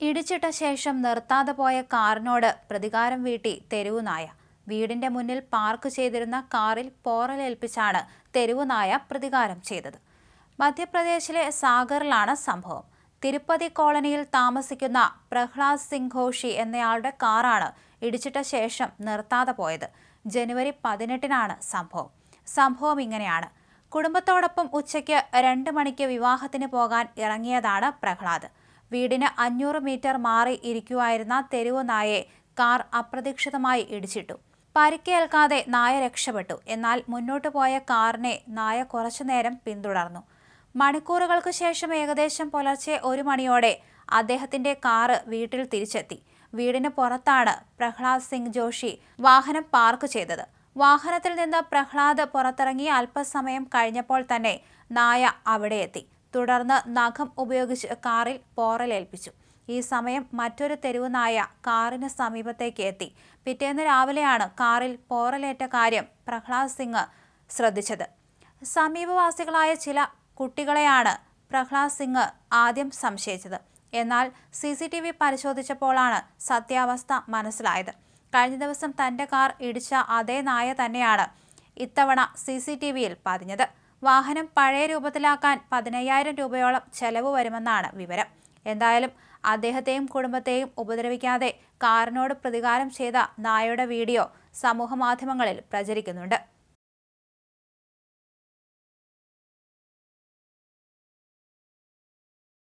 ഇടിച്ചിട്ട ശേഷം നിർത്താതെ പോയ കാറിനോട് പ്രതികാരം വീട്ടി തെരുവുനായ. വീടിന്റെ മുന്നിൽ പാർക്ക് ചെയ്തിരുന്ന കാറിൽ പോറലേൽപ്പിച്ചാണ് തെരുവുനായ പ്രതികാരം ചെയ്തത്. മധ്യപ്രദേശിലെ സാഗറിലാണ് സംഭവം. തിരുപ്പതി കോളനിയിൽ താമസിക്കുന്ന പ്രഹ്ലാദ് സിംഗ് ഘോഷി എന്നയാളുടെ കാറാണ് ഇടിച്ചിട്ട ശേഷം നിർത്താതെ പോയത്. ജനുവരി 18-നാണ് സംഭവം ഇങ്ങനെയാണ്. കുടുംബത്തോടൊപ്പം ഉച്ചയ്ക്ക് 2 മണിക്ക് വിവാഹത്തിന് പോകാൻ ഇറങ്ങിയതാണ് പ്രഹ്ലാദ്. വീടിന് 500 മീറ്റർ മാറി ഇരിക്കുവായിരുന്ന തെരുവു നായയെ കാർ അപ്രതീക്ഷിതമായി ഇടിച്ചിട്ടു. പരിക്കേൽക്കാതെ നായ രക്ഷപ്പെട്ടു. എന്നാൽ മുന്നോട്ടു പോയ കാറിനെ നായ കുറച്ചുനേരം പിന്തുടർന്നു. മണിക്കൂറുകൾക്ക് ശേഷം ഏകദേശം പുലർച്ചെ 1 മണിയോടെ അദ്ദേഹത്തിന്റെ കാറ് വീട്ടിൽ തിരിച്ചെത്തി. വീടിന് പുറത്താണ് പ്രഹ്ലാദ് സിംഗ് ജോഷി വാഹനം പാർക്ക് ചെയ്തത്. വാഹനത്തിൽ നിന്ന് പ്രഹ്ലാദ് പുറത്തിറങ്ങി അല്പസമയം കഴിഞ്ഞപ്പോൾ തന്നെ നായ അവിടെ എത്തി. തുടർന്ന് നഖം ഉപയോഗിച്ച് കാറിൽ പോറലേൽപ്പിച്ചു. ഈ സമയം മറ്റൊരു തെരുവു നായ കാറിന് സമീപത്തേക്ക് എത്തി. പിറ്റേന്ന് രാവിലെയാണ് കാറിൽ പോറലേറ്റ കാര്യം പ്രഹ്ലാദ് സിംഗ് ശ്രദ്ധിച്ചത്. സമീപവാസികളായ ചില കുട്ടികളെയാണ് പ്രഹ്ലാദ് സിംഗ് ആദ്യം സംശയിച്ചത്. എന്നാൽ CCTV പരിശോധിച്ചപ്പോഴാണ് സത്യാവസ്ഥ മനസ്സിലായത്. കഴിഞ്ഞ ദിവസം തന്റെ കാർ ഇടിച്ച അതേ നായ തന്നെയാണ് ഇത്തവണ CCTVയിൽ പതിഞ്ഞത്. വാഹനം പഴയ രൂപത്തിലാക്കാൻ 15,000 രൂപയോളം ചെലവ് വരുമെന്നാണ് വിവരം. എന്തായാലും അദ്ദേഹത്തെയും കുടുംബത്തെയും ഉപദ്രവിക്കാതെ കാറിനോട് പ്രതികാരം ചെയ്ത നായയുടെ വീഡിയോ സമൂഹമാധ്യമങ്ങളിൽ പ്രചരിക്കുന്നുണ്ട്.